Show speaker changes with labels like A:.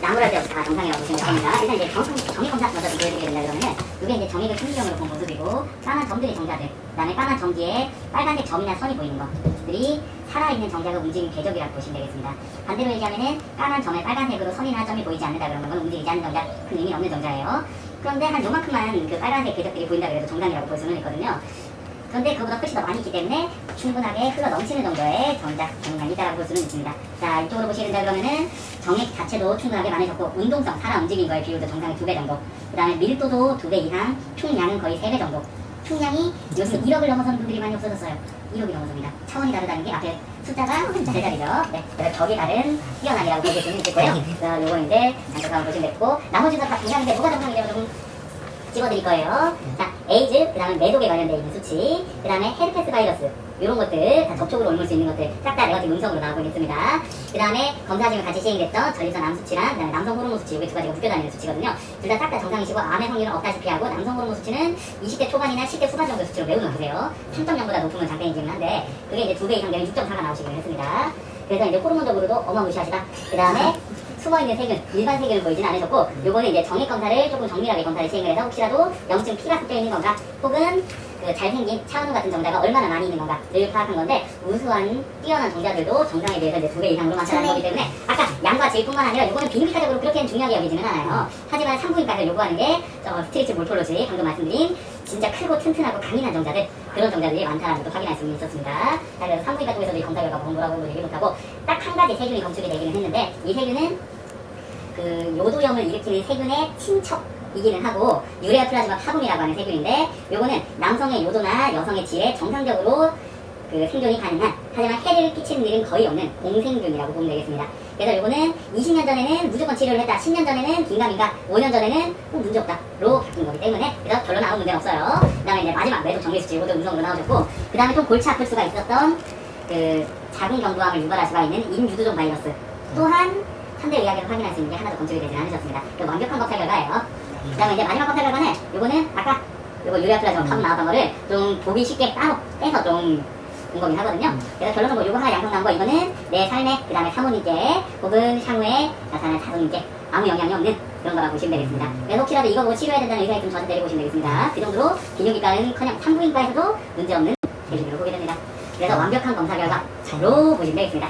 A: 아무럴 때 없이 다 정상이라고 보시면 됩니다. 일단 이제 정액 검사 먼저 보여드리게 된다 그러면은 이게 이제 정액을 심리적으로 본 모습이고 까만 점들이 정자들, 그다음에 까만 점기에 빨간색 점이나 선이 보이는 것들이 살아있는 정자가 움직이는 궤적이라고 보시면 되겠습니다. 반대로 얘기하면은 까만 점에 빨간색으로 선이나 점이 보이지 않는다 그러면 건 움직이지 않는 정자, 큰 의미 없는 정자예요. 그런데 한 요만큼만 그 빨간색 궤적들이 보인다 그래도 정상이라고 볼 수는 있거든요. 그런데 그보다 훨씬 더 많이 있기 때문에 충분하게 흘러 넘치는 정도의 정자 정량이 있다고 볼 수는 있습니다. 자, 이쪽으로 보시게 된다 그러면은 정액 자체도 충분하게 많으셨고 운동성, 살아 움직인 거의 비율도 정상의 2배 정도, 그 다음에 밀도도 2배 이상, 총량은 거의 3배 정도. 총량이 요즘 1억을 넘어서는 분들이 많이 없어졌어요. 1억이 넘어섭니다. 차원이 다르다는 게 앞에 숫자가 세 자리죠. 네, 그래서 격이 다른 뛰어나기라고 보실 수는 있겠고요. 그래서 요거 이제 잠깐 보시면 됐고, 나머지도 다 정상인데 뭐가 정상이냐고 조금 찍어드릴 거예요. 자, 에이즈, 그 다음에 매독에 관련되어 있는 수치, 그 다음에 헤르페스 바이러스, 이런 것들, 다 접촉으로 옮을 수 있는 것들, 싹 다 네거티브 음성으로 나오고 있습니다. 그 다음에 검사지금 같이 시행됐던 전립선 암 수치랑, 그 다음에 남성 호르몬 수치, 이게 두 가지가 묶여다니는 수치거든요. 둘 다 싹 다 정상이시고, 암의 확률은 없다시피 하고, 남성 호르몬 수치는 20대 초반이나 10대 후반 정도 수치로 매우 높으세요. 3.0보다 높으면 장땡이지는 한데, 그게 이제 2배 이상 되면 6.4가 나오시기로 했습니다. 그래서 이제 호르몬적으로도 어마무시하시다. 그 다음에 숨어있는 세균, 일반 세균을 보이지는 않으셨고, 요거는 이제 정액 검사를 조금 정밀하게 검사를 시행을 해서 혹시라도 염증 피가 섞여 있는 건가, 혹은 그 잘생긴 차은우 같은 정자가 얼마나 많이 있는 건가를 파악한 건데, 우수한 뛰어난 정자들도 정상에 비해서 이제 2배 이상으로 나타나는 거기 때문에 아까 양과 질뿐만 아니라 요거는 비밀가적으로 그렇게는 중요하게 여기지는 않아요. 하지만 산부인과에서 요구하는 게 스트리치 몰폴로지, 방금 말씀드린 진짜 크고 튼튼하고 강인한 정자들, 그런 정자들이 많다는 것도 확인할 수 있었습니다. 그래서 산부인과 쪽에서도 이 검사 결과가 뭐라고 얘기 못하고 딱 한 가지 세균이 검출이 되기는 했는데, 이 세균은 그 요도염을 일으키는 세균의 친척이기는 하고 유레아 플라즈마 파붐이라고 하는 세균인데, 요거는 남성의 요도나 여성의 질에 정상적으로 그 생존이 가능한, 하지만 해를 끼치는 일은 거의 없는 공생균이라고 보면 되겠습니다. 그래서 요거는 20년 전에는 무조건 치료를 했다, 10년 전에는 긴가민가, 5년 전에는 문제없다로 바뀐 거기 때문에, 그래서 별로 아무 문제는 없어요. 그 다음에 이제 마지막 매독 정밀수치, 요것도 음성으로 나오셨고, 그 다음에 좀 골치 아플 수가 있었던 그 작은 경부암을 유발할 수가 있는 인유두종 바이러스 또한 현대의학에서 확인할 수 있는 게 하나도 검출이 되지 않으셨습니다. 완벽한 검사 결과예요. 그 다음에 이제 마지막 검사 결과는 요거는 아까 요거 유레아 플라즈마 파붐 나왔던 거를 좀 보기 쉽게 따로 떼서 좀 본 거긴 하거든요. 그래서 결론은 요거 하나 양성 나온 거, 이거는 내 삶에, 그 다음에 사모님께 혹은 향후에 나타날 자손님께 아무 영향이 없는 그런 거라고 보시면 되겠습니다. 그래서 혹시라도 이거 보고 치료해야 된다는 의사가 있으면 저한테 내려보시면 되겠습니다. 그 정도로 비뇨기과는커녕 산부인과에서도 문제없는 세균으로 보게 됩니다. 그래서 완벽한 검사 결과로 보시면 되겠습니다.